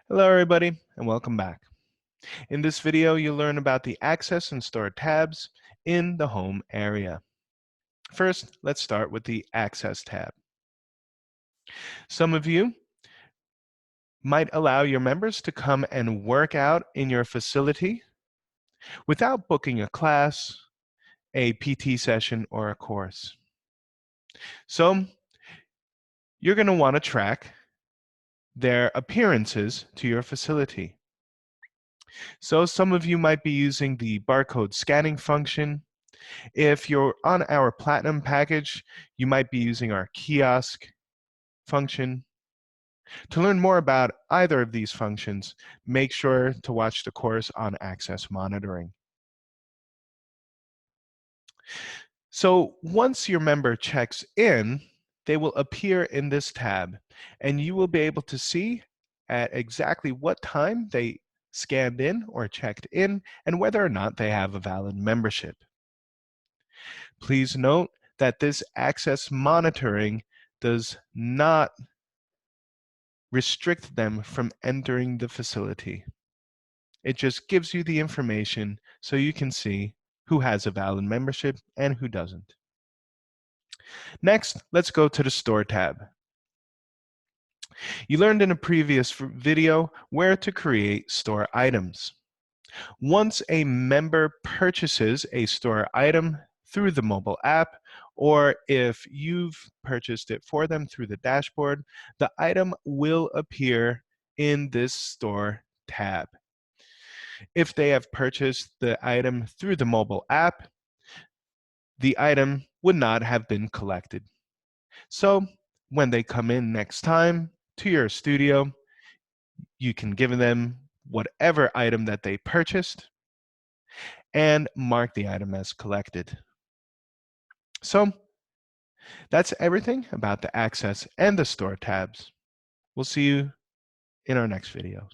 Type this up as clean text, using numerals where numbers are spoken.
Hello everybody and welcome back. In this video you'll learn about the access and store tabs in the home area. First, let's start with the access tab. Some of you might allow your members to come and work out in your facility without booking a class, a PT session, or a course. So you're going to want to track their appearances to your facility. So some of you might be using the barcode scanning function. If you're on our Platinum package, you might be using our kiosk function. To learn more about either of these functions, make sure to watch the course on access monitoring. So once your member checks in, they will appear in this tab, and you will be able to see at exactly what time they scanned in or checked in, and whether or not they have a valid membership. Please note that this access monitoring does not restrict them from entering the facility. It just gives you the information so you can see who has a valid membership and who doesn't. Next, let's go to the Store tab. You learned in a previous video where to create store items. Once a member purchases a store item through the mobile app, or if you've purchased it for them through the dashboard, the item will appear in this store tab. If they have purchased the item through the mobile app, the item would not have been collected. So when they come in next time to your studio, you can give them whatever item that they purchased and mark the item as collected. So that's everything about the access and the store tabs. We'll see you in our next video.